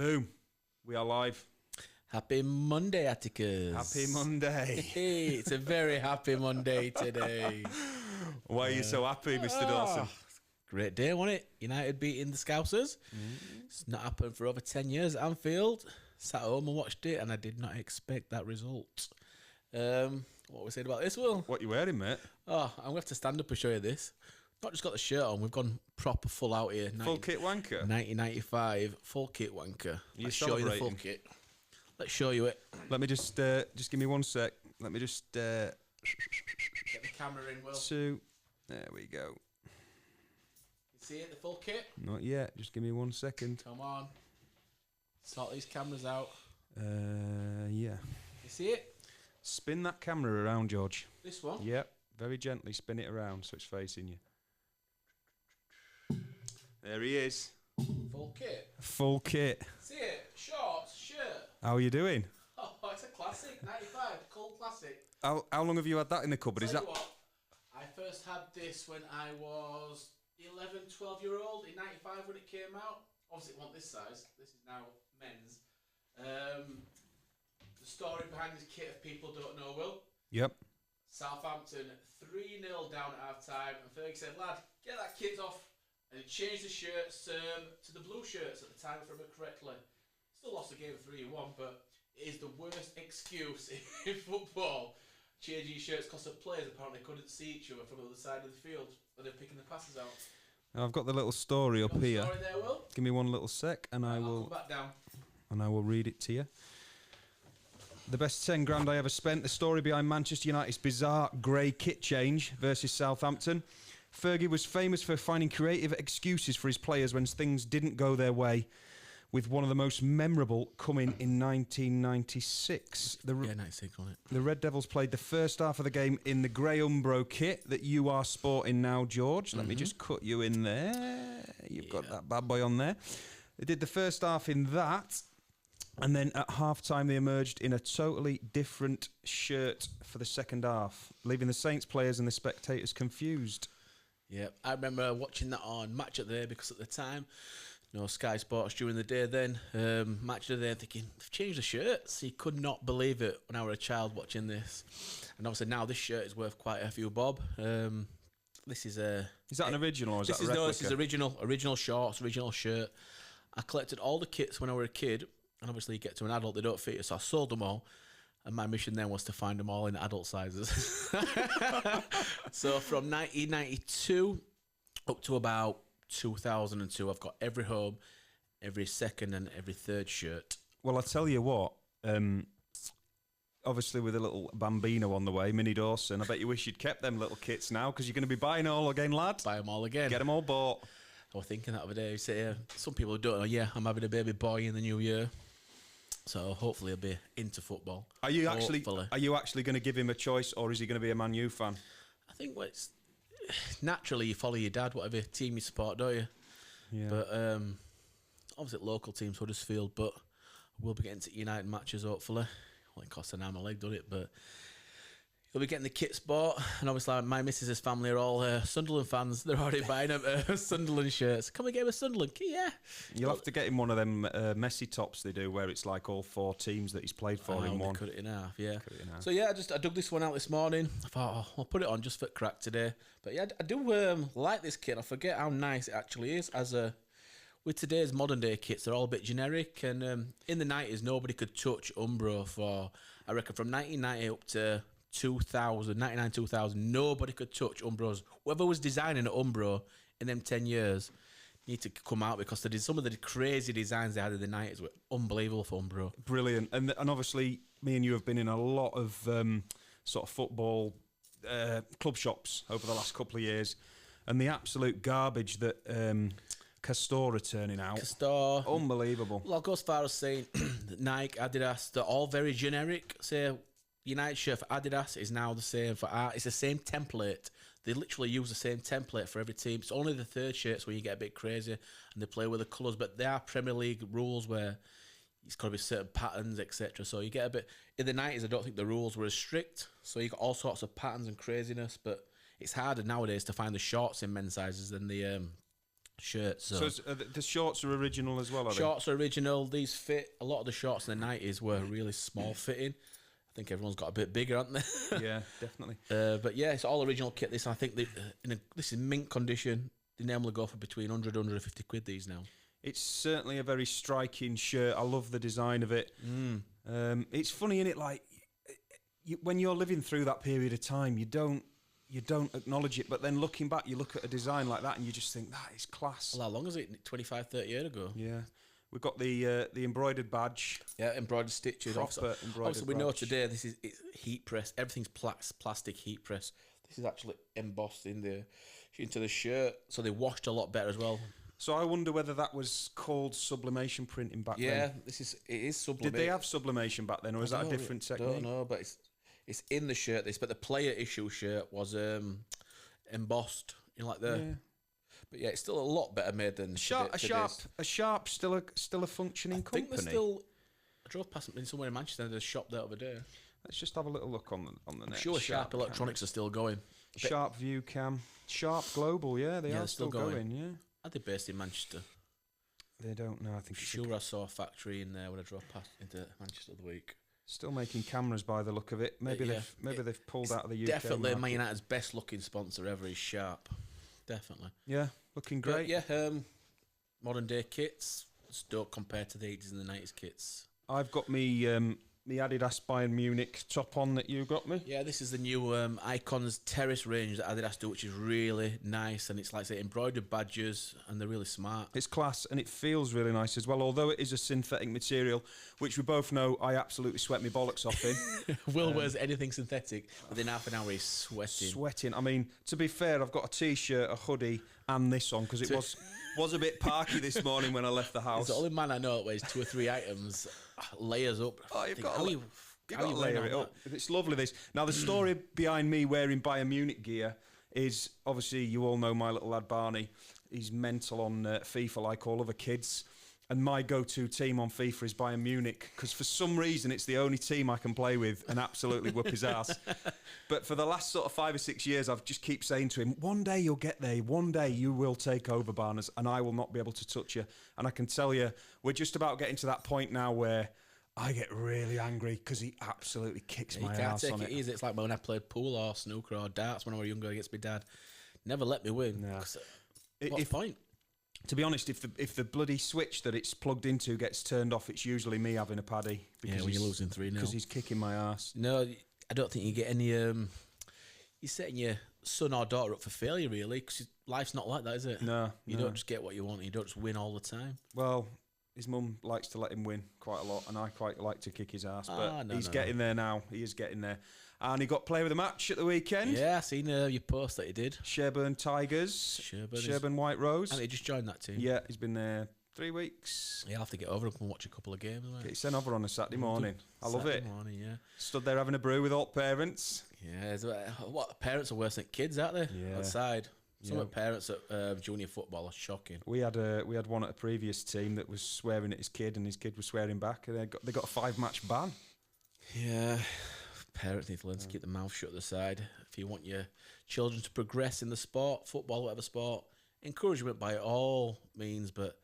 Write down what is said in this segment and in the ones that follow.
Boom. We are live. Happy Monday, Atticus. Happy Monday. Hey, it's a very happy Monday today. Why are you so happy, Mr. Dawson? Great day, wasn't it? United beating the Scousers. It's not happened for over 10 years at Anfield. Sat home and watched it, and I did not expect that result. What were we saying about this, Will? What you wearing, mate? Oh, I'm going to have to stand up and show you this. Not just got the shirt on, we've gone proper full out here. Full kit wanker? 1995, full kit wanker. You're Let's show you the full celebrating? kit. Let's show you it. Let me just give me 1 sec. Let me just Get the camera in, Will. There we go. You see it, the full kit? Not yet. Just give me 1 second. Come on. Sort these cameras out. Yeah. You see it? Spin that camera around, George. This one? Yep. Very gently spin it around so it's facing you. There he is. Full kit. Full kit. See it? Shorts, shirt. How are you doing? Oh, it's a classic. 95, cool classic. How long have you had that in the cupboard? Is Tell you that... what, I first had this when I was 11, 12-year-old in 95 when it came out. Obviously it wasn't this size. This is now men's. The story behind this kit, if people don't know, Will. Yep. Southampton 3-0 down at half time, and Fergie said, "Lad, get that kit off," and he changed the shirts to the blue shirts at the time, if I remember correctly. Still lost the game 3-1, but it is the worst excuse in football. Changing your shirts because the players apparently couldn't see each other from the other side of the field when they're picking the passes out. Now I've got the little story up Got the here. story there, Will? Give me 1 little sec, and I I'll will come back down. read it to you. The best 10 grand I ever spent. The story behind Manchester United's bizarre grey kit change versus Southampton. Fergie was famous for finding creative excuses for his players when things didn't go their way, with one of the most memorable coming in 1996. 96 on it. The Red Devils played the first half of the game in the grey Umbro kit that you are sporting now, George. Let me just cut you in there. You've got that bad boy on there. They did the first half in that, and then at half-time they emerged in a totally different shirt for the second half, leaving the Saints players and the spectators confused. Yeah, I remember watching that on Match of the Day because at the time, Sky Sports during the day then, Match of the Day, thinking, they've changed the shirts. You could not believe it when I was a child watching this. And obviously now this shirt is worth quite a few bob. This is a... Is that an original or is that a replica? No, this is original shorts, original shirt. I collected all the kits when I was a kid, and obviously you get to an adult, they don't fit you, so I sold them all. And my mission then was to find them all in adult sizes. So from 1992 up to about 2002, I've got every home, every second and every third shirt. Well, I tell you what, obviously with a little bambino on the way, Minnie Dawson, I bet you wish you'd kept them little kits now, because you're going to be buying all again, lad. Buy them all again. Get them all bought. I was thinking that other day. Some people don't know, I'm having a baby boy in the new year. So hopefully he'll be into football. Are you actually going to give him a choice, or is he going to be a Man U fan? I think it's naturally you follow your dad, whatever team you support, don't you? Yeah. But obviously local teams, Huddersfield, but we'll be getting to United matches hopefully. Well, it costs an arm and a leg, doesn't it? But you'll be getting the kits bought, and obviously my missus' family are all Sunderland fans. They're already buying them Sunderland shirts. Come and get a Sunderland kit, yeah. You'll have to get him one of them Messi tops they do, where it's like all 4 teams that he's played for in one. Cut it in half, yeah. Cut it in half. So yeah, I dug this one out this morning. I thought, I'll put it on just for crack today. But yeah, I do like this kit. I forget how nice it actually is. With today's modern day kits, they're all a bit generic, and in the 90s nobody could touch Umbro for, I reckon, from 1990 up to 99, 2000, nobody could touch Umbros. Whoever was designing an Umbro in them 10 years need to come out, because some of the crazy designs they had in the 90s were unbelievable for Umbro. Brilliant. And obviously me and you have been in a lot of sort of football club shops over the last couple of years, and the absolute garbage that Castor are turning out. Castor. Unbelievable. Well, I'll go as far as saying Nike, Adidas, they're all very generic. Say United shirt for Adidas is now the same for Art. It's the same template. They literally use the same template for every team. It's only the third shirts where you get a bit crazy and they play with the colours, but there are Premier League rules where it's got to be certain patterns, etc. So you get a bit... In the 90s, I don't think the rules were as strict, so you got all sorts of patterns and craziness, but it's harder nowadays to find the shorts in men's sizes than the shirts. So the shorts are original as well, are Shorts are original. These fit. A lot of the shorts in the 90s were really small fitting. I think everyone's got a bit bigger, haven't they? they? Yeah, definitely. But yeah, it's all original kit. This, I think, this is mint condition. They normally go for between 100 and 150 quid these now. It's certainly a very striking shirt. I love the design of it. It's funny, innit? Like, when you're living through that period of time, you don't acknowledge it. But then looking back, you look at a design like that and you just think, that is class. Well, how long is it? 25, 30 years ago? Yeah. We've got the embroidered badge. Yeah, embroidered stitches. Proper embroidered Obviously, we know badge. today it's heat press. Everything's plastic heat press. This is actually embossed into the shirt, so they washed a lot better as well. So I wonder whether that was called sublimation printing back then. Yeah, it is sublimation. Did they have sublimation back then, or was that a different technique? I don't know, but it's in the shirt. But the player issue shirt was embossed, like the. Yeah. But yeah, it's still a lot better made than Sharp still a functioning company. I think they're still. I drove past them somewhere in Manchester. There's a shop there the other day. Let's just have a little look on the net. I'm sure Sharp Electronics are still going. Sharp View Cam, Sharp Global, yeah, they are still going. Yeah. Are they based in Manchester? They don't know. I think. Sure, I saw a factory in there when I drove past into Manchester the week. Still making cameras by the look of it. Maybe they've pulled out of the UK. Definitely, market. Man United's best looking sponsor ever is Sharp. Definitely. Yeah, looking great. But yeah, modern day kits just don't compare to the 80s and the 90s kits. I've got me Adidas Bayern Munich top on that you got me. Yeah, this is the new Icons Terrace range that Adidas do, which is really nice, and it's like say embroidered badges, and they're really smart. It's class, and it feels really nice as well. Although it is a synthetic material, which we both know I absolutely sweat my bollocks off in. Will wears anything synthetic, within half an hour he's sweating. I mean, to be fair, I've got a t-shirt, a hoodie, and this on because it was a bit parky this morning when I left the house. He's the only man I know that wears 2 or 3 items, layers up. Oh, you've got to you layer it up. It's lovely, this. Now, the story behind me wearing Bayern Munich gear is, obviously, you all know my little lad Barney. He's mental on FIFA like all other kids. And my go-to team on FIFA is Bayern Munich because for some reason it's the only team I can play with and absolutely whoop his ass. But for the last sort of 5 or 6 years, I've just keep saying to him, one day you'll get there. One day you will take over, Barnes, and I will not be able to touch you. And I can tell you, we're just about getting to that point now where I get really angry because he absolutely kicks my ass on it. You can't take it easy. It's like when I played pool or snooker or darts when I was younger against my dad. Never let me win. No. What's the point? To be honest, if the bloody switch that it's plugged into gets turned off, it's usually me having a paddy. Because when you're losing 3-0. Because he's kicking my ass. No, I don't think you get any... you're setting your son or daughter up for failure, really, because life's not like that, is it? No. You don't just get what you want. You don't just win all the time. Well, his mum likes to let him win quite a lot, and I quite like to kick his ass. But he's getting there now. He is getting there. And he got player of the match at the weekend. Yeah, I seen your post that he did. Sherburn Tigers. Sherburn White Rose. And he just joined that team. Yeah, he's been there 3 weeks. Yeah, I'll have to get over and watch a couple of games. Get sent over on a Saturday morning. I love it. Saturday morning, yeah. Stood there having a brew with all parents. Yeah, parents are worse than kids, aren't they? Yeah. Outside. Some of the parents at junior football are shocking. We had one at a previous team that was swearing at his kid, and his kid was swearing back, and they got a 5-match ban. Yeah. Parents need to learn to keep their mouth shut at the side. If you want your children to progress in the sport, football, whatever sport, encouragement by all means, but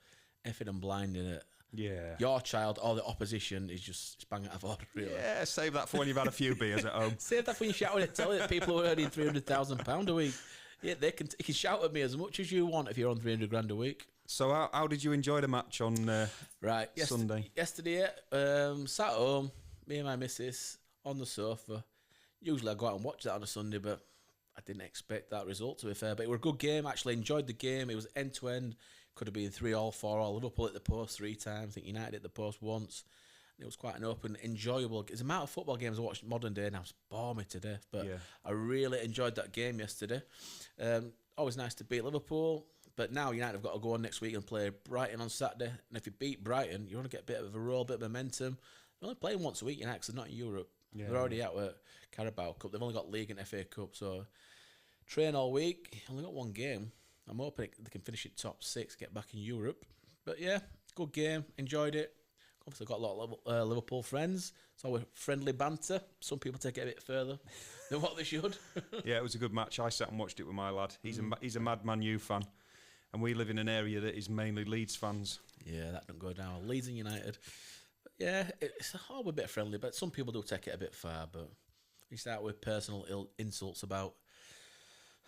effing and blinding it. Yeah. Your child or the opposition is just bang out of order, really. Yeah, save that for when you've had a few beers at home. Save that for when you're shouting at telling people who are earning £300,000 a week. Yeah, you can shout at me as much as you want if you're on 300 grand a week. So how did you enjoy the match on Sunday? Yesterday, sat at home, me and my missus on the sofa. Usually I go out and watch that on a Sunday, but I didn't expect that result, to be fair. But it was a good game. Actually enjoyed the game. It was end to end. Could have been 3-4 4-all. Liverpool at the post 3 times. I think United at the post once. And it was quite an open, enjoyable. It's a amount of football games I watched modern day now. It's bored me to death. But I really enjoyed that game yesterday. Always nice to beat Liverpool. But now United have got to go on next week and play Brighton on Saturday. And if you beat Brighton, you want to get a bit of a roll, a bit of momentum. They're only playing once a week, United, because they're not in Europe. Yeah. They're already out with Carabao Cup. They've only got League and FA Cup. So train all week. Only got one game. I'm hoping they can finish it top 6, get back in Europe. But yeah, good game. Enjoyed it. Obviously got a lot of Liverpool friends. So we're friendly banter. Some people take it a bit further than what they should. Yeah, it was a good match. I sat and watched it with my lad. He's a Mad Man U fan. and we live in an area that is mainly Leeds fans. Yeah, that don't go down. Leeds and United. But yeah, it's all a bit friendly, but some people do take it a bit far. But you start with personal insults about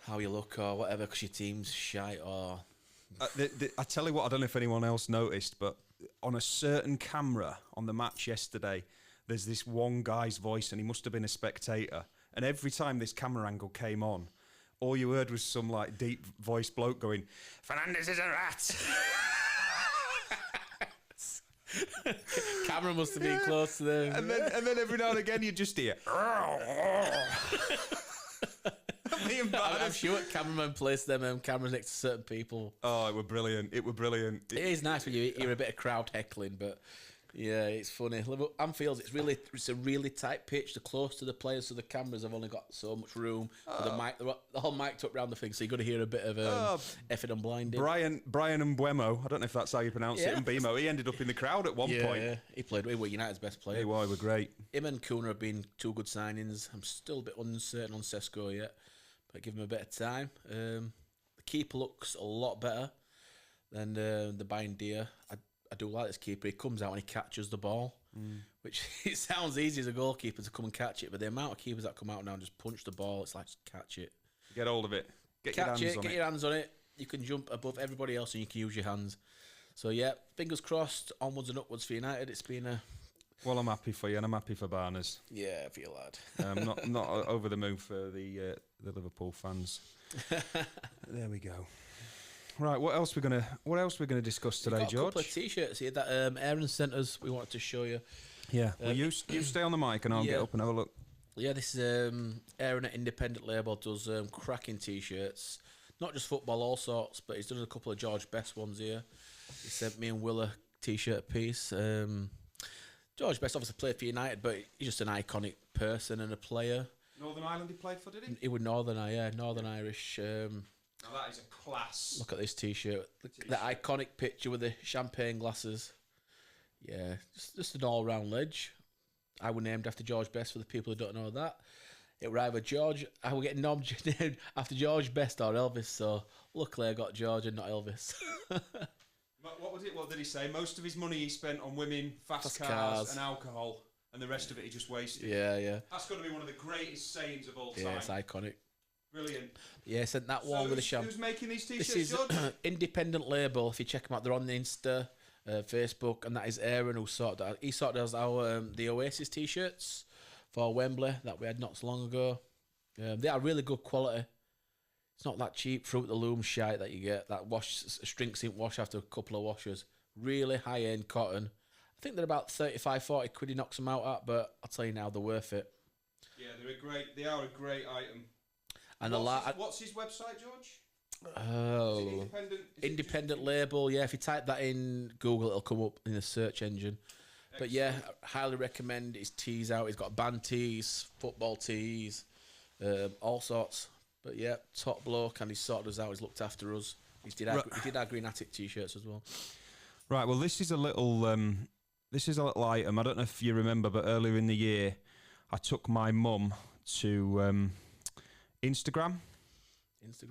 how you look or whatever because your team's shite or... I tell you what, I don't know if anyone else noticed, but on a certain camera on the match yesterday, there's this one guy's voice, and he must have been a spectator. And every time this camera angle came on, all you heard was some like deep voice bloke going, "Fernandes is a rat." Camera must have been close to them. And then every now and again you just hear. Me and I'm sure cameramen place them cameras next to certain people. Oh, it were brilliant. It It is nice when you hear a bit of crowd heckling, but yeah, it's funny. Anfield's it's a really tight pitch. They're close to the players, so the cameras have only got so much room. The mic, they're all mic'd up round the thing, so you're going to hear a bit of effing and blinding. Brian Mbuemo, I don't know if that's how you pronounce it, Mbemo, he ended up in the crowd at one point. Yeah, he played. He was United's best player. He were great. Him and Kuna have been two good signings. I'm still a bit uncertain on Sesko yet, but give him a bit of time. The keeper looks a lot better than the Bindia. I do like this keeper. He comes out and he catches the ball, which it sounds easy as a goalkeeper to come and catch it, but the amount of keepers that come out now and just punch the ball, it's like, just catch it. Get hold of it. Get your hands on it. it. You can jump above everybody else and you can use your hands. So, yeah, fingers crossed, onwards and upwards for United. It's been a... Well, I'm happy for you, and I'm happy for Barnes. Yeah, for you, lad. I'm not over the moon for the Liverpool fans. There we go. Right, what else we're gonna discuss today, George? A couple of t-shirts here that Aaron sent us. We wanted to show you. Yeah, well, you stay on the mic and I'll get up and have a look. Yeah, this is Aaron at Independent Label does cracking t-shirts, not just football, all sorts. But he's done a couple of George Best ones here. He sent me and Will a t-shirt piece. George Best obviously played for United, but he's just an iconic person and a player. Northern Ireland he played for, did he? He was Northern Irish. Now that is a class. Look at this t-shirt. The iconic picture with the champagne glasses. Yeah, just an all-round ledge. I was named after George Best for the people who don't know that. It were either George... I was getting named after George Best or Elvis, so luckily I got George and not Elvis. What was it? What did he say? Most of his money he spent on women, fast cars and alcohol, and the rest of it he just wasted. Yeah. That's got to be one of the greatest sayings of all time. Yeah, it's iconic. Brilliant. Yeah, sent that one with a champagne. Who's making these t-shirts, This is George? Independent Label. If you check them out, they're on the Insta, Facebook, and that is Aaron who sorted out. He sorted out our the Oasis t-shirts for Wembley that we had not so long ago. They are really good quality. It's not that cheap Fruit of the Loom shite that you get. That shrink sync wash after a couple of washes. Really high-end cotton. I think they're about 35, 40 quid he knocks them out at, but I'll tell you now, they're worth it. Yeah, they are a great item. And what's his website, George? Oh, independent Label. Yeah, if you type that in Google, it'll come up in the search engine. Excellent. But yeah, I highly recommend his tees out. He's got band tees, football tees, all sorts. But yeah, top bloke, and he's sorted us out. He's looked after us. He did our Green Attic t-shirts as well. Right. Well, this is a little item. I don't know if you remember, but earlier in the year, I took my mum to Instagram. It's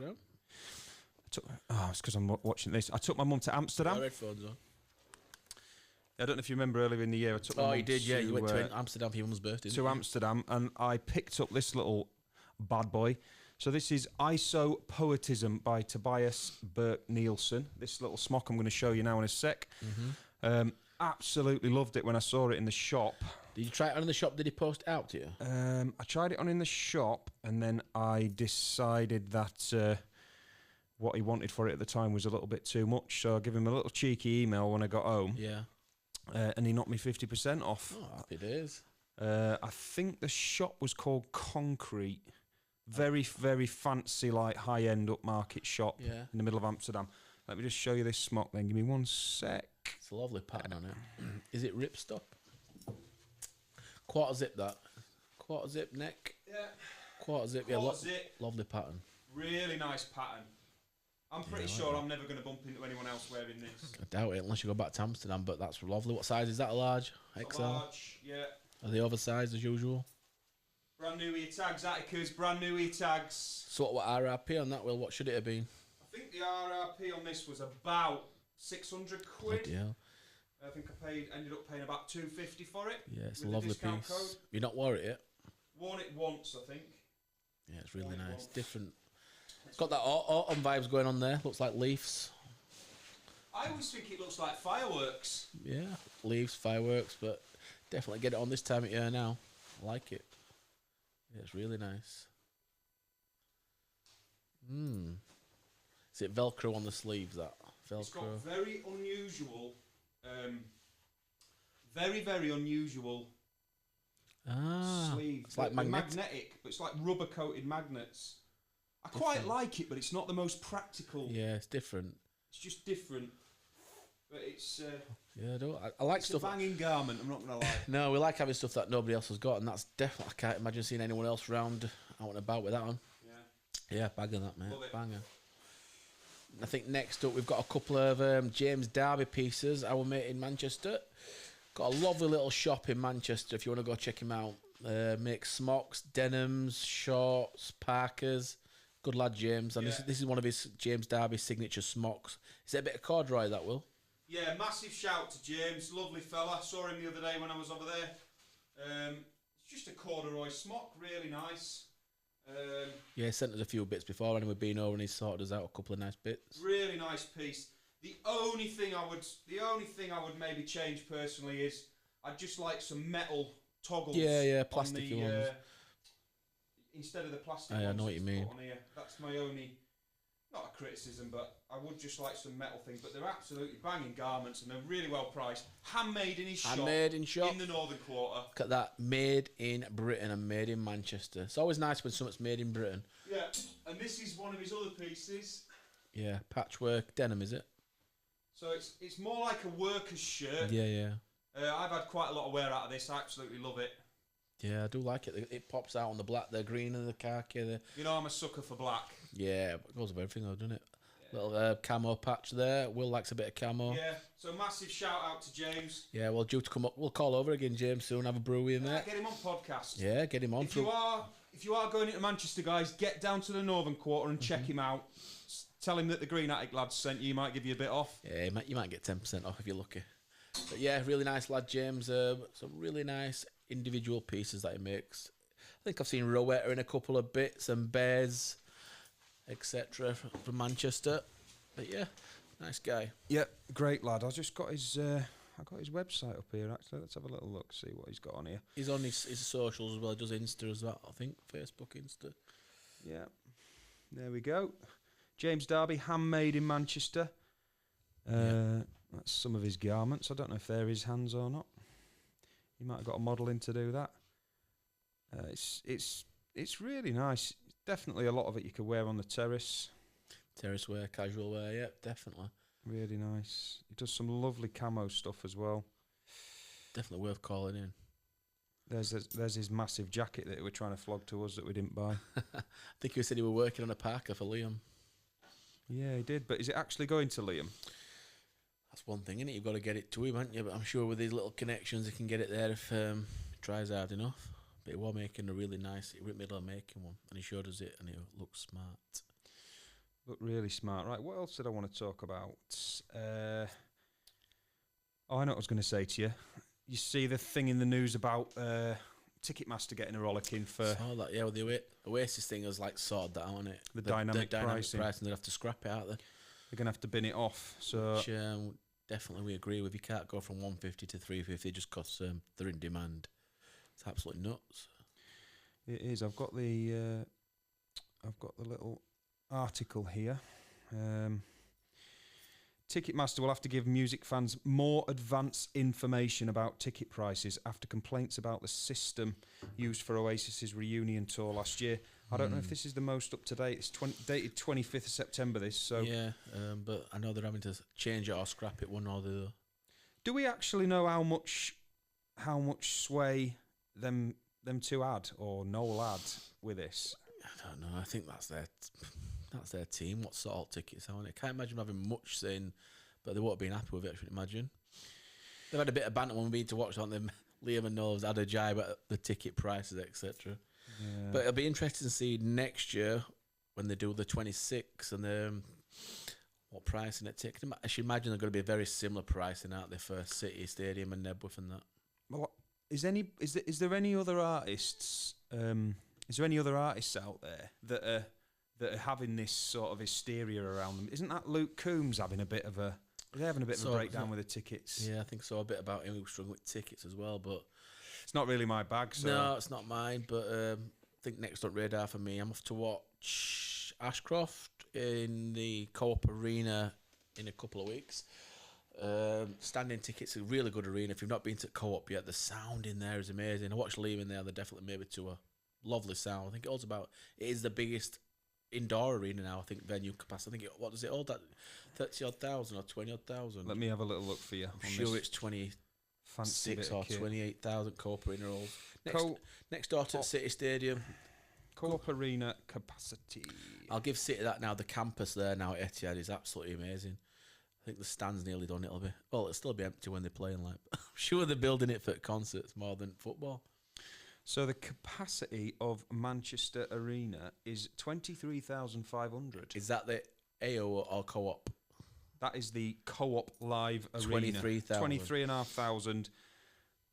because I'm watching this. I took my mum to Amsterdam. My headphones on. I don't know if you remember earlier in the year. I took my mum you did, yeah. You went to Amsterdam for your mum's birthday. Amsterdam, and I picked up this little bad boy. So this is ISO Poetism by Tobias Burke-Nielsen. This little smock I'm going to show you now in a sec. Mm-hmm. Absolutely loved it when I saw it in the shop. Did you try it on in the shop? Did he post it out to you? I tried it on in the shop, and then I decided that what he wanted for it at the time was a little bit too much. So I gave him a little cheeky email when I got home. Yeah. And he knocked me 50% off. Oh, happy days. I think the shop was called Concrete. Very, very fancy, like high-end upmarket shop in the middle of Amsterdam. Let me just show you this smock then. Give me 1 sec. It's a lovely pattern on it. Is it ripstop? Quarter zip that. Quarter zip neck. Yeah. Quarter zip. Zip. Lovely pattern. Really nice pattern. I'm pretty sure I'm never going to bump into anyone else wearing this. I doubt it unless you go back to Amsterdam, but that's lovely. What size is that? A large? XL? A large, yeah. Are they oversized as usual? Brand new ear tags, Atticus, brand new ear tags. So what RRP on that, Will? What should it have been? I I think the RRP on this was about 600 quid. Yeah. I think ended up paying about 250 for it. Yeah, it's a with the lovely discount piece. code. You've not wore it yet? Worn it once, I think. Yeah, it's really Worn it nice. once. Different. It's got that autumn vibes going on there. Looks like leaves. I always think it looks like fireworks. Yeah, leaves, fireworks, but definitely get it on this time of year now. I like it. Yeah, it's really nice. Is it Velcro on the sleeves, that? It's got Velcro. very unusual, very unusual sleeves. It's like They're magnetic. magnetic, but it's like rubber coated magnets. I quite like it, but it's not the most practical. Yeah, it's different. It's just different. But it's Yeah, I like it's stuff. a banging garment. I'm not gonna lie. No, we like having stuff that nobody else has got, and that's definitely. I can't imagine seeing anyone else round out and about with that one. Yeah. Yeah, banger that, mate. Love it. Banger. I think next up we've got a couple of James Darby pieces, our mate in Manchester. Got a lovely little shop in Manchester if you want to go check him out. Makes smocks, denims, shorts, parkers. Good lad, James. And this is one of his James Darby signature smocks. Is it a bit of corduroy, that, Will? Yeah, massive shout to James. Lovely fella. Saw him the other day when I was over there. It's just a corduroy smock. Really nice. Yeah, he sent us a few bits before and we've been over and he's sorted us out a couple of nice bits. Really nice piece. The only thing I would maybe change personally is I'd just like some metal toggles. Yeah, plasticky ones. Instead of the plastic I ones. know what you that's mean. put on here. That's my only, not a criticism, but I would just like some metal things. But they're absolutely banging garments and they're really well priced. Handmade in his shop. Handmade in shop. In the Northern Quarter. Look at that. Made in Britain and made in Manchester. It's always nice when something's made in Britain. Yeah, and this is one of his other pieces. Yeah, patchwork denim, is it? So it's more like a worker's shirt. Yeah. I've had quite a lot of wear out of this. I absolutely love it. Yeah, I do like it. It pops out on the black, the green and the khaki. You know I'm a sucker for black. Yeah, it goes with everything though, doesn't it? Yeah. Little camo patch there. Will likes a bit of camo. Yeah, so massive shout out to James. Yeah, well, due to come up, we'll call over again, James, soon. Have a brew with him, mate. Get him on podcast. Yeah, get him on. If you are going into Manchester, guys, get down to the Northern Quarter and check him out. Tell him that the Green Attic lads sent you. He might give you a bit off. Yeah, you might get 10% off if you're lucky. But yeah, really nice lad, James. Some really nice individual pieces that he makes. I think I've seen Rowetta in a couple of bits and Bears, etc. from Manchester. But yeah, nice guy. Yeah, great lad. I just got his. I got his website up here. Actually, let's have a little look. See what he's got on here. He's on his socials as well. He does Insta as well. I think Facebook, Insta. Yeah, there we go. James Darby, handmade in Manchester. That's some of his garments. I don't know if they're his hands or not. He might have got a model in to do that. It's really nice. Definitely a lot of it you could wear on the terrace. Terrace wear, casual wear, yeah, definitely. Really nice. He does some lovely camo stuff as well. Definitely worth calling in. There's his massive jacket that we're trying to flog to us that we didn't buy. I think he said he were working on a parka for Liam. Yeah, he did. But is it actually going to Liam? That's one thing, innit? You've got to get it to him, haven't you? But I'm sure with these little connections, he can get it there if he tries hard enough. But he was making a really nice, he was in the middle of making one, and he showed us it, and it looked smart. Looked really smart. Right, what else did I want to talk about? I know what I was going to say to you. You see the thing in the news about Ticketmaster getting a rollicking for... Saw that, yeah, with the Oasis thing was like sorted that out, wasn't it? The dynamic pricing. They'd have to scrap it, aren't they? They're going to have to bin it off. So Which, definitely we agree with. You can't go from 150 to 350 just because they're in demand. It's absolutely nuts. It is. I've got the little article here. Ticketmaster will have to give music fans more advance information about ticket prices after complaints about the system used for Oasis's reunion tour last year. I don't know if this is the most up to date. It's dated 25th of September. This so yeah, but I know they're having to change it or scrap it, one or the other. Do we actually know how much sway them two had or Noel had with this? I don't know. I think that's their team. What sort of tickets are on it? Can't imagine having much saying, but they won't have been happy with it. I should imagine. They've had a bit of banter when we've been to watch, haven't they? Liam and Noel's had a jibe at the ticket prices, etc. Yeah. But it'll be interesting to see next year when they do the 26 and what pricing it takes. I should imagine they're going to be very similar pricing out there for City Stadium and Nebworth and that. Well, is there any other artists? Is there any other artists out there that are having this sort of hysteria around them? Isn't that Luke Combs having a bit of a? They're having a bit of a breakdown with the tickets. Yeah, I think so. A bit about him struggling with tickets as well, but it's not really my bag. So. No, it's not mine. But I think next on radar for me, I'm off to watch Ashcroft in the Co-op Arena in a couple of weeks. Standing tickets, a really good arena. If you've not been to Co-op yet, the sound in there is amazing. I watched Liam in there. They're definitely maybe to a lovely sound. I think it is the biggest indoor arena now. I think venue capacity. What does it hold? That 30-odd thousand or 20-odd thousand? Let me have a little look for you. I'm sure it's 26 or 28,000 Co-op Arena halls. Next door to City Stadium. Co-op Arena capacity. I'll give City that now. The campus there now at Etihad is absolutely amazing. I think the stand's nearly done. It'll still be empty when they're playing. Like, I'm sure they're building it for concerts more than football. So the capacity of Manchester Arena is 23,500. Is that the AO or Co-op? That is the Co-op Live Arena. 23,000. 23,500.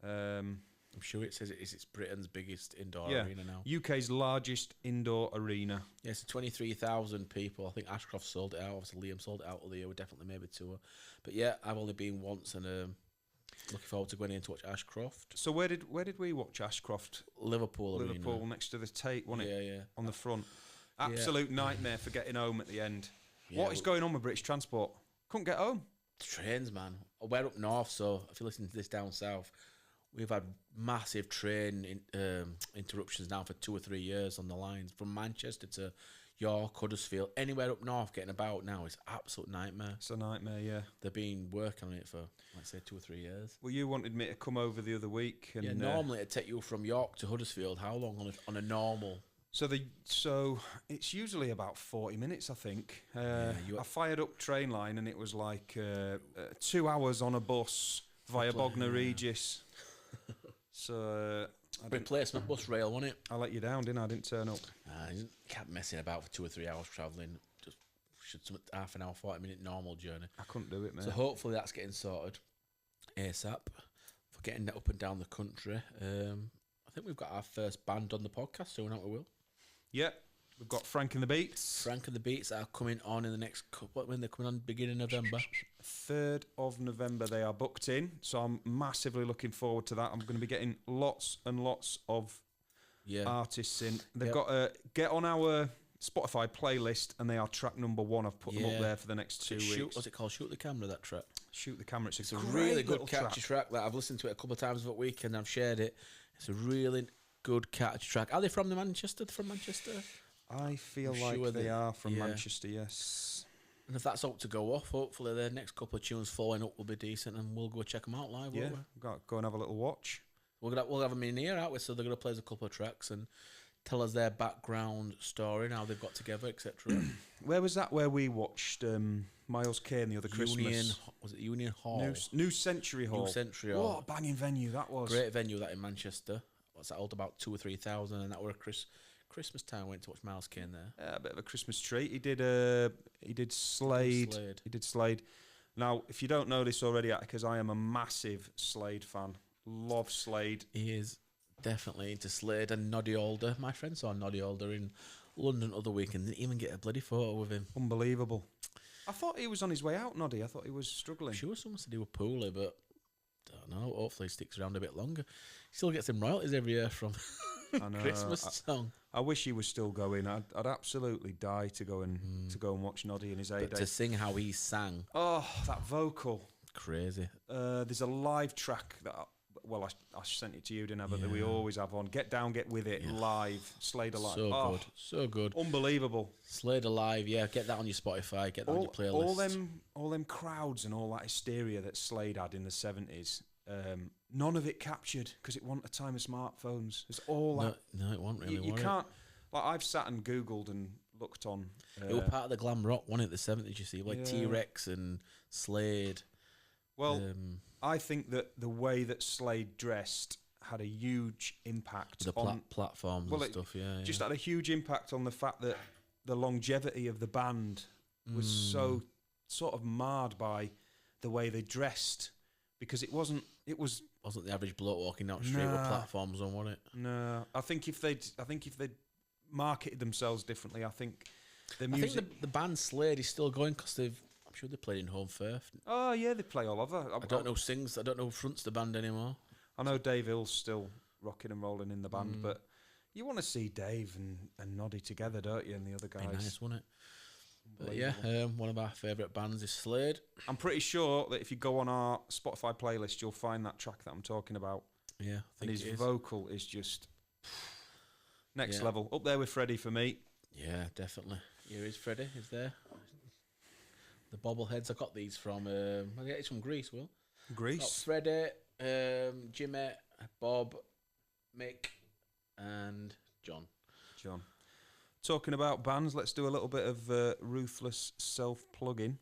I'm sure it says it's Britain's biggest indoor arena now. UK's largest indoor arena. Yeah, so 23,000 people. I think Ashcroft sold it out. Obviously, Liam sold it out of the year. We're definitely maybe tour. But yeah, I've only been once and looking forward to going in to watch Ashcroft. So where did we watch Ashcroft? Liverpool Arena. Next to the Tate, wasn't it? Yeah. On the front. Absolute nightmare for getting home at the end. Yeah, what is going on with British Transport? Couldn't get home. Trains, man. We're up north, so if you're listening to this down south, we've had massive train interruptions now for 2 or 3 years on the lines from Manchester to York, Huddersfield, anywhere up north getting about now is absolute nightmare. It's a nightmare, yeah. They've been working on it for, let's say, 2 or 3 years. Well, you wanted me to come over the other week. And, normally it'd take you from York to Huddersfield. How long on a normal? So it's usually about 40 minutes, I think. I fired up Trainline and it was like 2 hours on a bus via Bognor Regis. So replacement bus rail, wasn't it? I let you down, didn't I? I didn't turn up. You kept messing about for 2 or 3 hours travelling. Just half an hour, 40-minute normal journey. I couldn't do it, man. So hopefully that's getting sorted ASAP for getting that up and down the country. I think we've got our first band on the podcast soon, aren't we, Will? Yeah, we've got Frank and the Beats. Frank and the Beats are coming on in the next when they're coming on beginning of November. 3rd of November they are booked in, so I'm massively looking forward to that. I'm going to be getting lots and lots of artists in. They've got to get on our Spotify playlist, and they are track number 1. I've put them up there for the next 2 weeks. What's it called? Shoot the Camera, that track? Shoot the Camera. It's a really good catchy track that I've listened to it a couple of times over the weekend. I've shared it. It's a really good catchy track. Are they from Manchester? I feel like they are from Manchester, yes. And if that's out to go off, hopefully the next couple of tunes following up will be decent, and we'll go check them out live. Yeah, go and have a little watch. We'll have them in here, aren't we? So they're going to play us a couple of tracks and tell us their background story and how they've got together, etc. Where was that? Where we watched Miles Kane the other Christmas? Was it Union Hall? New Century Hall. New Century Hall. What a banging venue that was! Great venue that in Manchester. What's that? Hold about 2,000 or 3,000, and that were Christmas time. I went to watch Miles Kane there. Yeah, a bit of a Christmas treat. He did Slade. He did Slade. Now, if you don't know this already, because I am a massive Slade fan, love Slade. He is definitely into Slade and Noddy Alder. My friend saw Noddy Alder in London the other week and didn't even get a bloody photo with him. Unbelievable. I thought he was on his way out, Noddy. I thought he was struggling. I'm sure someone said he was poorly, but I don't know. Hopefully he sticks around a bit longer. He still gets some royalties every year from Christmas song. I wish he was still going. I'd absolutely die to go and watch Noddy in his heyday. To sing how he sang. Oh, that vocal. Crazy. There's a live track that I sent it to you, didn't I? But that we always have on. Get Down, Get With It, live. Slade Alive. So good. Unbelievable. Slade Alive, yeah. Get that on your Spotify. Get that on your playlist. All them crowds and all that hysteria that Slade had in the 70s. None of it captured because it wasn't a time of smartphones. It's all that. No, it wasn't really. You can't. Like I've sat and Googled and looked on. It was part of the glam rock, wasn't it? The 70s, you see, like T-Rex and Slade. Well, I think that the way that Slade dressed had a huge impact on platforms and stuff. Yeah, just had a huge impact on the fact that the longevity of the band was so sort of marred by the way they dressed, because it wasn't Wasn't the average bloke walking down the street with platforms on, was it? No, I think if they'd marketed themselves differently, I think the music. I think the band Slade is still going because I'm sure they played in Home Firth. Oh yeah, they play all over. I don't know who sings. I don't know who fronts the band anymore. I know Dave Hill's still rocking and rolling in the band, but you want to see Dave and Noddy together, don't you? And the other guys. Be nice, wouldn't it? But yeah, one of our favourite bands is Slade. I'm pretty sure that if you go on our Spotify playlist, you'll find that track that I'm talking about. Yeah, and his vocal is just next level. Up there with Freddie for me. Yeah, definitely. Here is Freddie. Is there? The bobbleheads. I got these from. I get it from Greece. Will Greece. Got Freddie, Jimmy, Bob, Mick, and John. Talking about bands, let's do a little bit of ruthless self-plugging.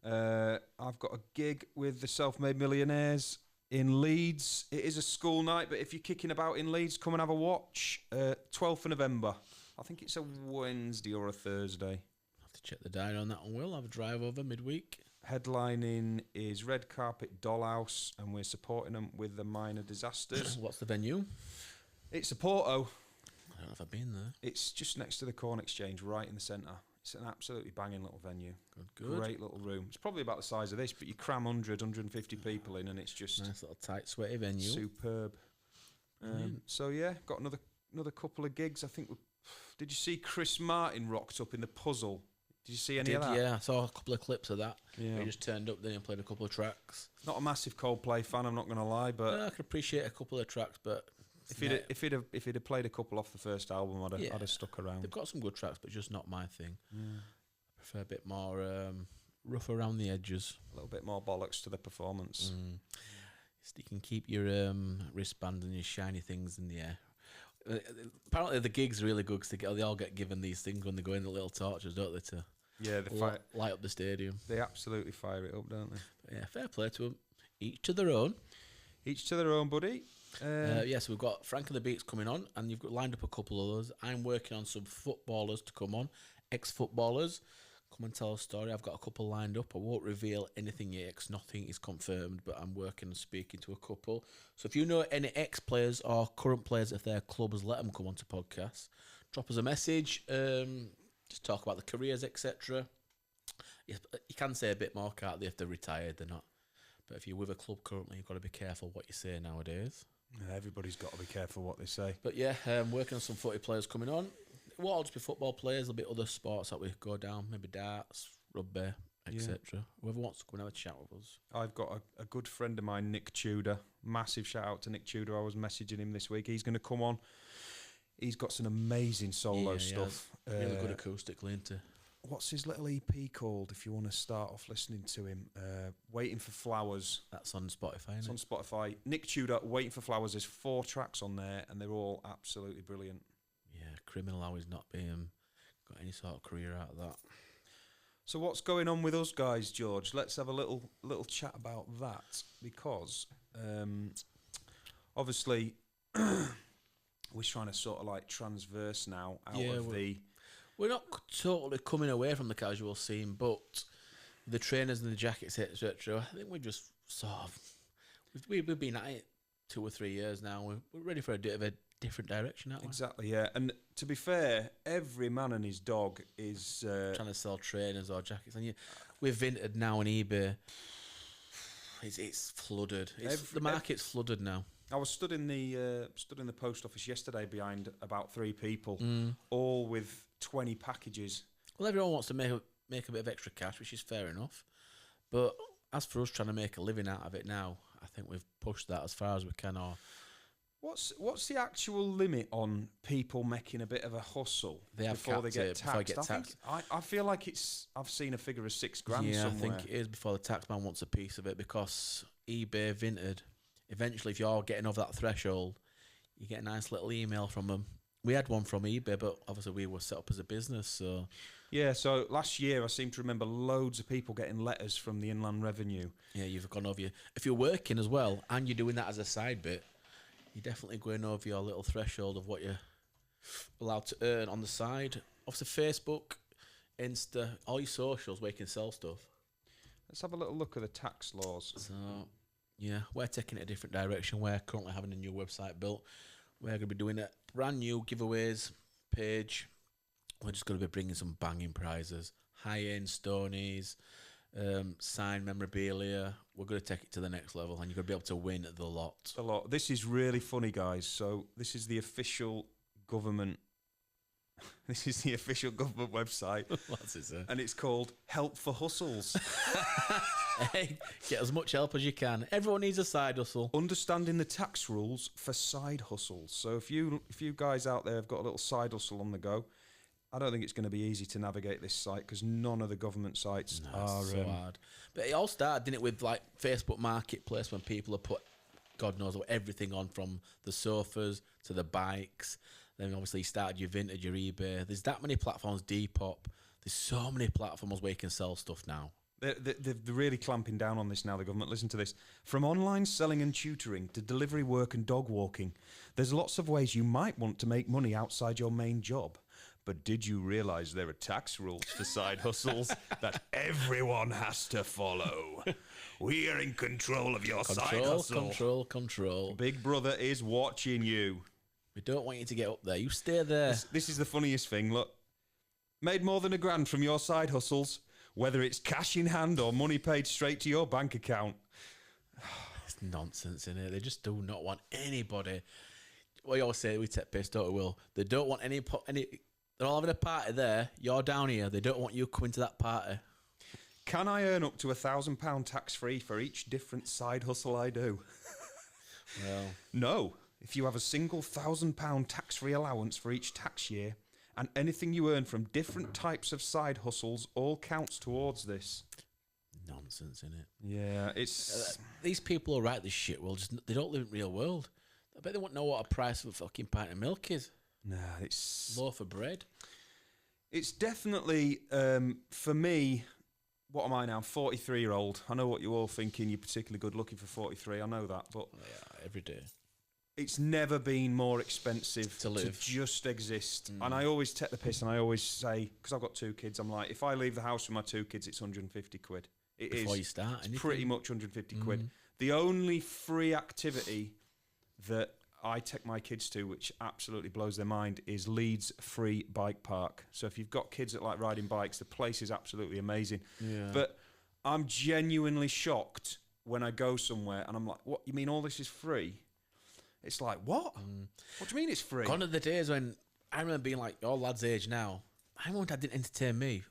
I've got a gig with the Self-Made Millionaires in Leeds. It is a school night, but if you're kicking about in Leeds, come and have a watch. 12th of November. I think it's a Wednesday or a Thursday. I'll have to check the diary on that one. We'll have a drive over midweek. Headlining is Red Carpet Dollhouse, and we're supporting them with the Minor Disasters. What's the venue? It's a Porto. I don't know if I've been there. It's just next to the Corn Exchange, right in the centre. It's an absolutely banging little venue. Good. Great little room. It's probably about the size of this, but you cram 150 people in, and it's just nice little tight, sweaty venue. Superb. So yeah, got another couple of gigs. I think. Did you see Chris Martin rocked up in the Puzzle? Did you see any of that? Yeah, I saw a couple of clips of that. Yeah. He just turned up there and played a couple of tracks. Not a massive Coldplay fan, I'm not going to lie, but I can appreciate a couple of tracks, but if he'd have played a couple off the first album, I'd have stuck around. They've got some good tracks, but just not my thing. I prefer a bit more rough around the edges. A little bit more bollocks to the performance. So you can keep your wristband and your shiny things in the air. Apparently the gig's really good because they all get given these things when they go in, the little torches, don't they, to light up the stadium. They absolutely fire it up, don't they? But yeah, fair play to them. Each to their own. Each to their own, buddy. Yes, we've got Frank and the Beats coming on, and you've got lined up a couple of those. I'm working on some footballers to come on, ex-footballers. Come and tell a story. I've got a couple lined up. I won't reveal anything yet because nothing is confirmed, but I'm working and speaking to a couple. So if you know any ex-players or current players of their clubs, let them come onto podcasts. Drop us a message. Just talk about the careers, etc. You can say a bit more, can't they, if they're retired? They're not. But if you're with a club currently, you've got to be careful what you say nowadays. Everybody's got to be careful what they say. But yeah, working on some footy players coming on. It won't all just be football players. There'll be other sports that we go down, maybe darts, rugby, etc. Whoever wants to come and have a chat with us. I've got a good friend of mine, Nick Tudor. Massive shout out to Nick Tudor. I was messaging him this week. He's going to come on. He's got some amazing solo stuff. Really good acoustically, isn't he? What's his little EP called, if you want to start off listening to him? Waiting for Flowers. That's on Spotify, It's on Spotify. Nick Tudor, Waiting for Flowers. There's 4 tracks on there, and they're all absolutely brilliant. Yeah, criminal how he's not being got any sort of career out of that. So what's going on with us guys, George? Let's have a little chat about that, because obviously we're trying to sort of like transverse now out of the... We're not totally coming away from the casual scene, but the trainers and the jackets, etc. I think we're just sort of... We've been at it 2 or 3 years now. We're ready for a bit of a different direction, aren't we? Exactly, yeah. And to be fair, every man and his dog is... trying to sell trainers or jackets. And we're Vinted now on eBay. It's flooded. The market's flooded now. I was stood in the post office yesterday behind about 3 people, all with 20 packages. Well, everyone wants to make a bit of extra cash, which is fair enough. But as for us trying to make a living out of it now, I think we've pushed that as far as we can. Or what's the actual limit on people making a bit of a hustle before they get taxed? I feel like I've seen a figure of $6,000 somewhere. I think it is before the taxman wants a piece of it, because eBay, Vinted, eventually if you're getting over that threshold, you get a nice little email from them. We had one from eBay, but obviously we were set up as a business, so... Yeah, so last year I seem to remember loads of people getting letters from the Inland Revenue. Yeah, you've gone over your... If you're working as well, and you're doing that as a side bit, you're definitely going over your little threshold of what you're allowed to earn on the side. Obviously Facebook, Insta, all your socials where you can sell stuff. Let's have a little look at the tax laws. So, yeah, we're taking it a different direction. We're currently having a new website built. We're going to be doing a brand new giveaways page. We're just going to be bringing some banging prizes, high-end Stonies, signed memorabilia. We're going to take it to the next level, and you're going to be able to win the lot. A lot. This is really funny, guys. So this is the official government. This is the official government website. What's it say? And it's called Help for Hustles. Hey, get as much help as you can. Everyone needs a side hustle. Understanding the tax rules for side hustles. So if you guys out there have got a little side hustle on the go, I don't think it's going to be easy to navigate this site because none of the government sites are so hard. But it all started, didn't it, with like Facebook Marketplace when people have put God knows what everything on, from the sofas to the bikes. Then obviously you started your Vinted, your eBay. There's that many platforms, Depop. There's so many platforms where you can sell stuff now. They're really clamping down on this now, the government. Listen to this. From online selling and tutoring to delivery work and dog walking, there's lots of ways you might want to make money outside your main job. But did you realise there are tax rules for side hustles that everyone has to follow? We are in control of your side hustle. Control. Big Brother is watching you. We don't want you to get up there. You stay there. This is the funniest thing. Look, made more than £1,000 from your side hustles, whether it's cash in hand or money paid straight to your bank account. It's nonsense, isn't it? They just do not want anybody. We always say we take piss, don't we, Will? They don't want any. They're all having a party there. You're down here. They don't want you coming to that party. Can I earn up to £1,000 tax free for each different side hustle I do? Well, no. If you have a single £1,000 tax-free allowance for each tax year, and anything you earn from different types of side hustles all counts towards this. Nonsense, innit? Yeah, it's... these people who write this shit, they don't live in the real world. I bet they won't know what a price of a fucking pint of milk is. Nah, it's... Loaf of bread. It's definitely, for me... What am I now? 43-year-old. I know what you're all thinking. You're particularly good looking for 43. I know that, but... Yeah, every day. It's never been more expensive to live, to just exist. And I always take the piss and I always say, because I've got 2 kids, I'm like, if I leave the house with my 2 kids, it's 150 quid. It Before is. You start It's anything. pretty much 150 quid. The only free activity that I take my kids to, which absolutely blows their mind, is Leeds Free Bike Park. So if you've got kids that like riding bikes, the place is absolutely amazing. Yeah. But I'm genuinely shocked when I go somewhere and I'm like, what, you mean all this is free? It's like, what? What do you mean it's free? Gone are the days when I remember being like your lad's age now. My mum and dad didn't entertain me.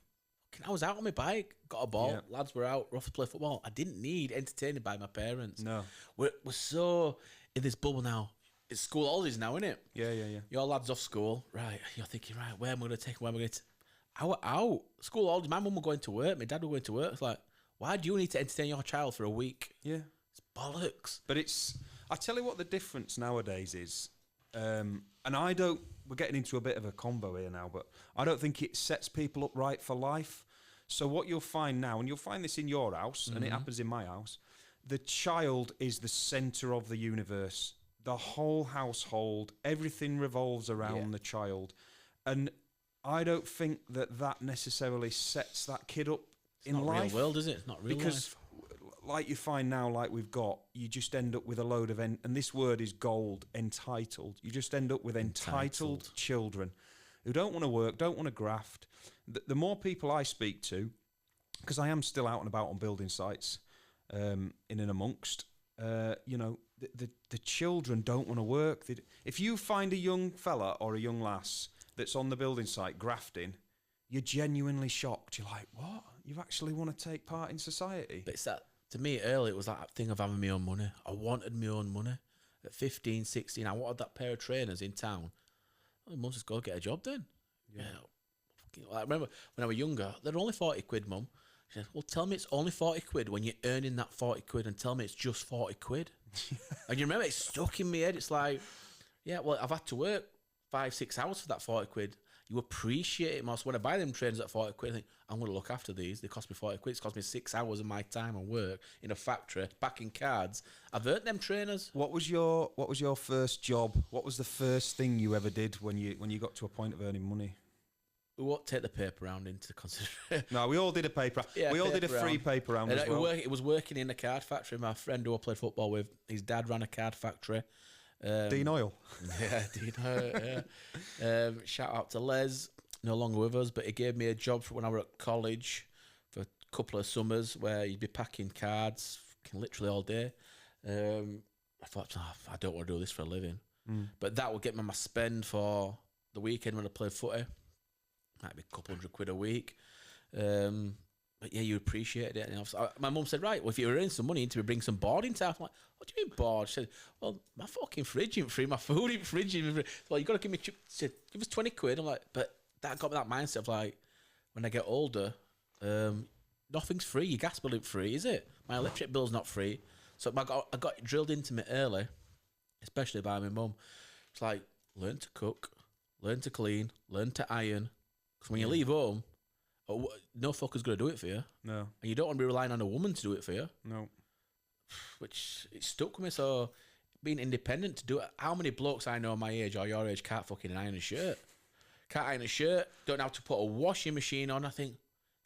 I was out on my bike, got a ball, lads were out, rough to play football. I didn't need entertaining by my parents. No. We're so in this bubble now. It's school holidays now, isn't it? Yeah. Your lad's off school. Right, you're thinking, right, where am I going to take him? Where am I going to... Out. School holidays. My mum were going to work. My dad were going to work. It's like, why do you need to entertain your child for a week? Yeah. It's bollocks. But it's... I tell you what the difference nowadays is, and I don't... We're getting into a bit of a combo here now, but I don't think it sets people up right for life. So what you'll find now, and you'll find this in your house, and it happens in my house, the child is the centre of the universe. The whole household, everything revolves around the child. And I don't think that necessarily sets that kid up in Not life. real world, is it? It's not real because, like you find now, like we've got, you just end up with a load of, and this word is gold, entitled. You just end up with entitled children who don't want to work, don't want to graft. The more people I speak to, because I am still out and about on building sites, in and amongst, you know, the children don't want to work. If you find a young fella or a young lass that's on the building site grafting, you're genuinely shocked. You're like, what? You actually want to take part in society? But it's that, to me, early, it was that thing of having my own money. I wanted my own money. At 15, 16, I wanted that pair of trainers in town. Well, mum just go get a job then. Yeah. I remember when I was younger, they're only 40 quid, mum. She said, well, tell me it's only 40 quid when you're earning that 40 quid and tell me it's just 40 quid. And you remember, it's stuck in my head. It's like, yeah, well, I've had to work 5-6 hours for that 40 quid. You appreciate it more. So when I buy them trainers at 40 quid, I think, I'm going to look after these. They cost me 40 quid. It's cost me 6 hours of my time and work in a factory, packing cards. I've earned them trainers. What was your first job? What was the first thing you ever did when you got to a point of earning money? we won't take the paper round into consideration. No, we all did a paper. Yeah, we all did a paper free round. paper round And as well. it was working in a card factory. My friend who I played football with, his dad ran a card factory. Dean Oil. Yeah, Dean. Yeah. Shout out to Les, no longer with us, but he gave me a job for when I was at college for a couple of summers where you'd be packing cards literally all day. I thought, I don't want to do this for a living. But that would get me my spend for the weekend when I played footy. Might be a couple £100 a week. But yeah, you appreciated it. And my mum said, right, well, if you're earning some money, you need to bring some board into house. I'm like, what do you mean board? She said, well, my fucking fridge ain't free, my food ain't fridge ain't free. Well, you got to give me, she said, give us £20. I'm like, but that got me that mindset of like, when I get older, nothing's free. Your gas bill ain't free, is it? My electric bill's not free. So I got it drilled into me early, especially by my mum. It's like, learn to cook, learn to clean, learn to iron. Because when you leave home, no fucker's going to do it for you. No. And you don't want to be relying on a woman to do it for you. No. Which, it stuck with me. So, being independent to do it. How many blokes I know my age or your age can't fucking iron a shirt? Can't iron a shirt, don't know how to put a washing machine on. I think,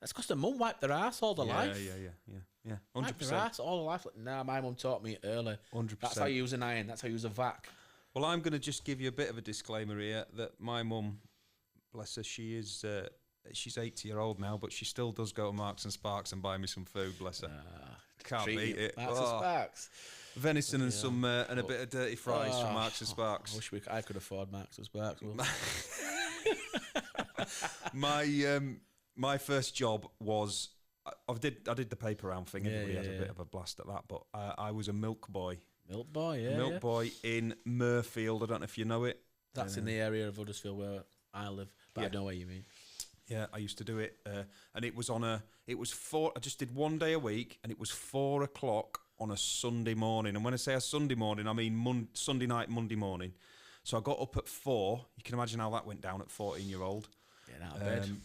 that's because the mum wiped their ass all their life. Yeah. 100%. Wiped their ass all their life. Like, nah, my mum taught me early. 100%. That's how you use an iron. That's how you use a vac. Well, I'm going to just give you a bit of a disclaimer here that my mum, bless her, she is... she's 80-year-old now, but she still does go to Marks and Sparks and buy me some food. Bless her. Can't beat it. Marks and Sparks. Venison and some and a bit of dirty fries from Marks and Sparks. I wish I could afford Marks and Sparks. My first job was I did the paper round thing. Everybody has a bit of a blast at that, but I was a milk boy. Milk boy, yeah. Milk boy in Murfield. I don't know if you know it. That's in the area of Huddersfield where I live, but I know where you mean. Yeah, I used to do it, and it was I just did 1 day a week, and it was 4 o'clock on a Sunday morning. And when I say a Sunday morning, I mean Sunday night, Monday morning. So I got up at 4. You can imagine how that went down at 14-year-old.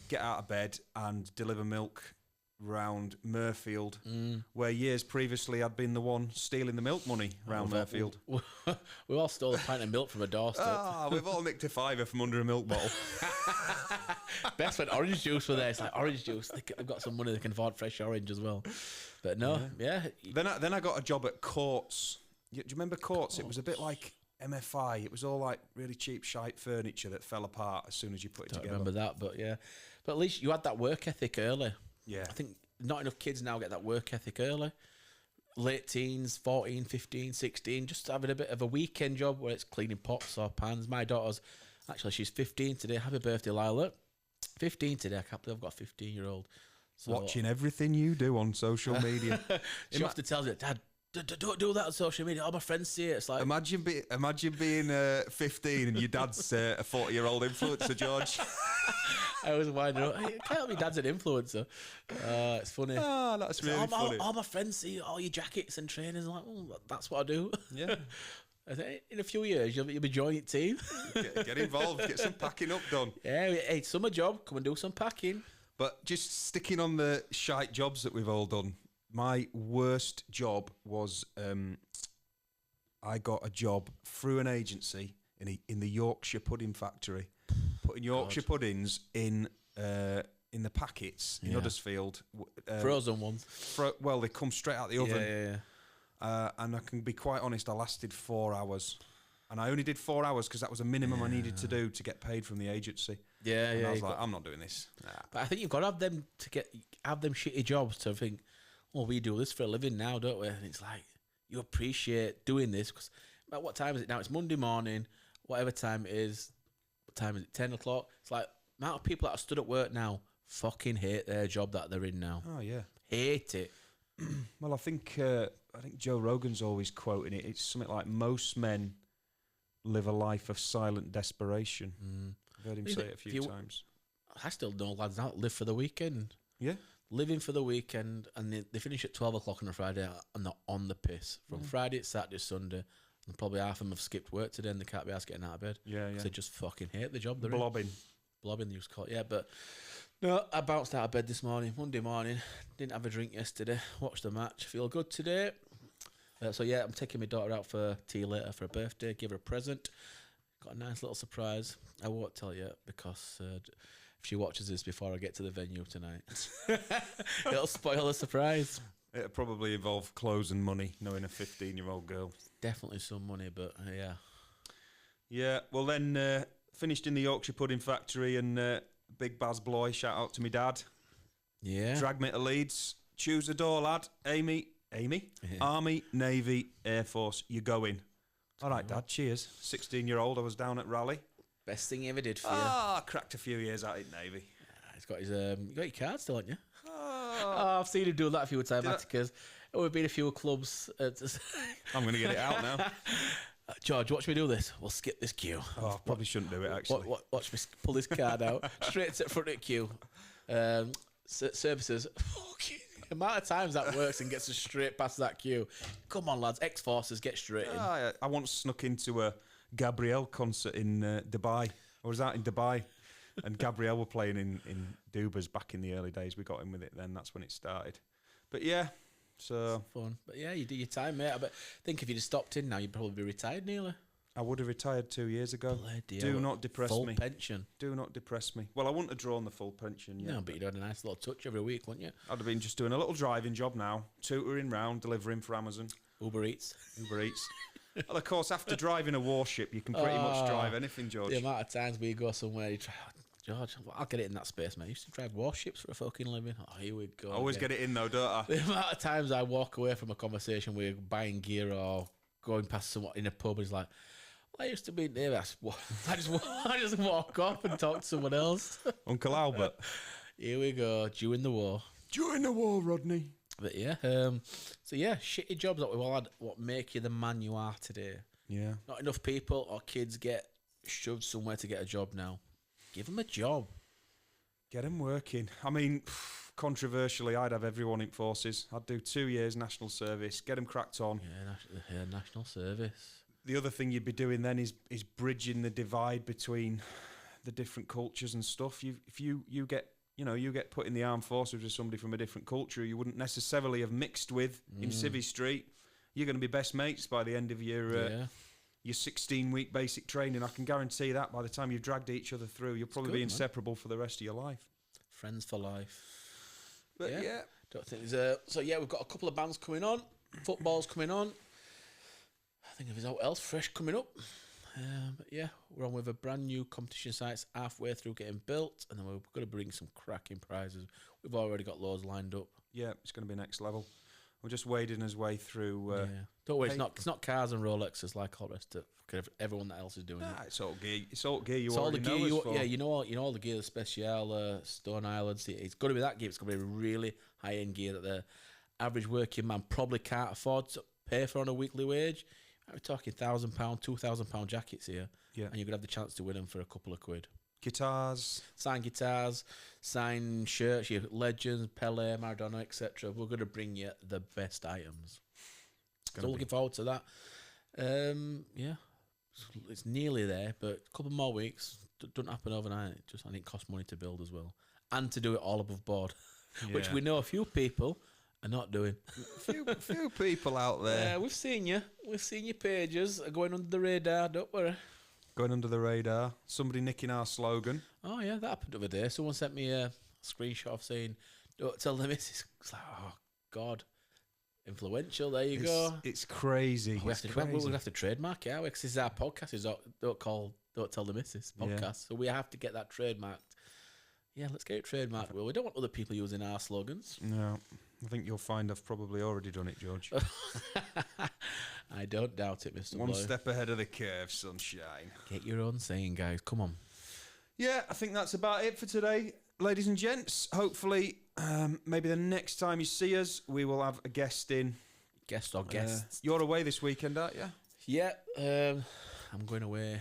Get out of bed and deliver milk round Murfield, where years previously I'd been the one stealing the milk money round Murfield. We all stole a pint of milk from a doorstep. We've all nicked a fiver from under a milk bottle. Best when orange juice were there. It's like orange juice. They've got some money, they can afford fresh orange as well. But no, yeah. Then I got a job at Courts. Do you remember Courts? It was a bit like MFI. It was all like really cheap shite furniture that fell apart as soon as you put it together. I remember that, but yeah. But at least you had that work ethic early. Yeah. I think not enough kids now get that work ethic early. Late teens, 14, 15, 16, just having a bit of a weekend job where it's cleaning pots or pans. My daughter's, actually, she's 15 today. Happy birthday, Lila. 15 today. I can't believe I've got a 15-year-old. So, watching everything you do on social media. She often tells me, Dad, don't do that on social media. All my friends see it. It's like, imagine being 15 and your dad's a 40-year-old influencer, George. I was winding up. Hey, can't help me, Dad's an influencer. It's funny. Oh, that's really funny. All my friends see all your jackets and trainers. I'm like, that's what I do. Yeah. I think in a few years, you'll be joining the team. Get involved. Get some packing up done. Yeah, hey, summer job. Come and do some packing. But just sticking on the shite jobs that we've all done, my worst job was I got a job through an agency in the Yorkshire pudding factory, putting Yorkshire puddings in the packets in Huddersfield. Frozen ones. Well, they come straight out the oven. Yeah. And I can be quite honest, I lasted 4 hours. And I only did 4 hours because that was a minimum I needed to do to get paid from the agency. Yeah, and yeah. I was like, I'm not doing this. Nah. But I think you've got to have them shitty jobs to think, well, we do this for a living now, don't we? And it's like, you appreciate doing this because, what time is it now? It's Monday morning, whatever time it is. What time is it? 10 o'clock? It's like, the amount of people that are stood at work now fucking hate their job that they're in now. Oh, yeah. Hate it. Well, I think Joe Rogan's always quoting it. It's something like, most men live a life of silent desperation. I've heard him say it a few times. I still know lads now that live for the weekend. Yeah. Living for the weekend, and they finish at 12 o'clock on a Friday and they're on the piss. From Friday, Saturday, Sunday, and probably half of them have skipped work today and they can't be asked getting out of bed. Yeah, Because they just fucking hate the job they're Blobbing. in. Blobbing, they used to call it. Yeah, but no, I bounced out of bed this morning, Monday morning. Didn't have a drink yesterday. Watched the match. Feel good today. So yeah, I'm taking my daughter out for tea later for her birthday. Give her a present. Got a nice little surprise. I won't tell you because if she watches this before I get to the venue tonight. It'll spoil the surprise. It'll probably involve clothes and money, knowing a 15-year-old girl. Definitely some money, but yeah. Yeah, well then, finished in the Yorkshire Pudding Factory and Big Baz Bloy, shout out to me dad. Yeah. Dragged me to Leeds. Choose a door, lad. Amy, Army, Navy, Air Force, you're going. All right, Dad, cheers. 16-year-old, I was down at Raleigh. Best thing he ever did for you. Ah, cracked a few years out in Navy. He's got his you got your card still, haven't you? Oh, I've seen him do that a few times because we've been a few clubs. I'm going to get it out now. George, watch me do this. We'll skip this queue. Oh, I probably shouldn't do it, actually. Watch me pull this card out straight to the front of the queue. Services. The amount of times that works and gets us straight past that queue. Come on, lads. X-Forces, get straight in. I once snuck into a Gabrielle concert in Dubai. I was out in Dubai, and Gabrielle were playing in Dubas back in the early days. We got in with it then. That's when it started. But yeah, so... Fun. But yeah, you do your time, mate. I think if you'd have stopped in now, you'd probably be retired nearly. I would have retired 2 years ago. Bloody Do hell. not depress Full me. pension. Do not depress me. Well, I wouldn't have drawn the full pension yet. No, but you'd had a nice little touch every week, wouldn't you? I'd have been just doing a little driving job now, tutoring round, delivering for Amazon, Uber Eats. Uber Eats. Well, of course, after driving a warship, you can pretty much drive anything, George. The amount of times we go somewhere, you try, George, I'll get it in that space, man. I used to drive warships for a fucking living. Oh, here we go. I always get it in though, don't I? The amount of times I walk away from a conversation with buying gear or going past someone in a pub, and it's like, well, I used to be there. I just walk off and talk to someone else. Uncle Albert. Here we go, during the war. During the war, Rodney. But yeah, so yeah, shitty jobs that we've all had, what make you the man you are today. Yeah. Not enough people or kids get shoved somewhere to get a job now. Give them a job. Get them working. I mean, controversially, I'd have everyone in forces. I'd do 2 years national service, get them cracked on. Yeah, national service. The other thing you'd be doing then is bridging the divide between the different cultures and stuff. If you get put in the armed forces with somebody from a different culture you wouldn't necessarily have mixed with in Civvy Street, you're going to be best mates by the end of your 16-week basic training. I can guarantee that by the time you've dragged each other through, you'll probably be inseparable for the rest of your life. Friends for life. But yeah. Don't think there's so yeah, we've got a couple of bands coming on. Football's coming on. I think there's what else fresh coming up. But yeah, we're on with a brand new competition sites halfway through getting built, and then we're going to bring some cracking prizes. We've already got loads lined up. Yeah, it's going to be next level. We're just wading his way through. Don't worry, it's not cars and Rolexes like all the rest of everyone else is doing it. It's all gear. It's all gear. You It's all already the gear. know us for. You know all the gear, the Special, Stone Island. It's got to be that gear. It's going to be really high end gear that the average working man probably can't afford to pay for on a weekly wage. We're talking £1,000, £2,000 jackets here, and you're gonna have the chance to win them for a couple of quid. Guitars, signed guitars, signed shirts, your legends, Pele, Maradona, etc. We're gonna bring you the best items. So looking forward to that. Yeah, it's nearly there, but a couple more weeks. Doesn't happen overnight. I think it costs money to build as well, and to do it all above board, which we know a few people are not doing. few people out there. We've seen you. We've seen your pages are going under the radar. Don't worry. Going under the radar. Somebody nicking our slogan. Oh yeah, that happened the other day. Someone sent me a screenshot of saying, "Don't tell the missus." It's like, oh God, influential. There you go. It's crazy. We're going to have to trademark it, because this is our podcast. It's don't tell the missus podcast. So we have to get that trademarked. Yeah, let's get it trademarked. Well, we don't want other people using our slogans. No. I think you'll find I've probably already done it, George. I don't doubt it, Mr. One Bloy. step ahead of the curve, sunshine. Get your own saying, guys. Come on. Yeah, I think that's about it for today, ladies and gents. Hopefully, maybe the next time you see us, we will have a guest in. Guest or guests. You're away this weekend, aren't you? Yeah, I'm going away.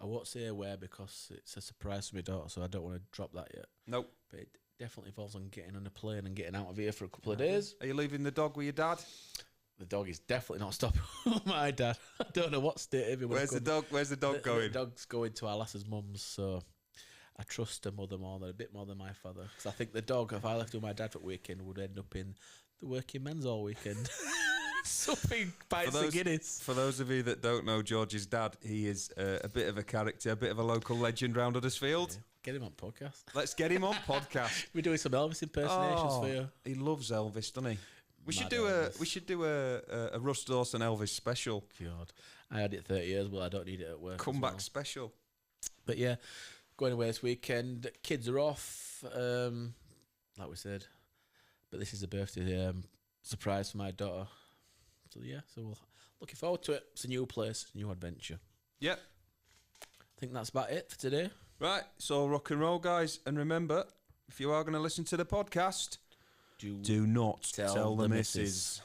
I won't say where because it's a surprise to my daughter, so I don't want to drop that yet. Nope. But it definitely involves on getting on a plane and getting out of here for a couple of days. Are you leaving the dog with your dad? The dog is definitely not stopping my dad. I don't know what state everyone's Where's the dog? Where's the dog going? The dog's going to our lass's mum's, so I trust her mother a bit more than my father. Because I think the dog, if I left with my dad for the weekend, would end up in the working men's all weekend. Something bites the Guinness. For those of you that don't know George's dad, he is a bit of a character, a bit of a local legend round Huddersfield. Get him on podcast. Let's get him on podcast. We're doing some Elvis impersonations for you. He loves Elvis, doesn't he? We Mad should do a Russ Dawson Elvis special. God, I had it 30 years. Well, I don't need it at work. Comeback special. But yeah, going away this weekend. Kids are off, like we said. But this is a birthday surprise for my daughter. So yeah, so we're looking forward to it. It's a new place, new adventure. Yep. I think that's about it for today. Right, so rock and roll, guys. And remember, if you are going to listen to the podcast, do not tell the missus.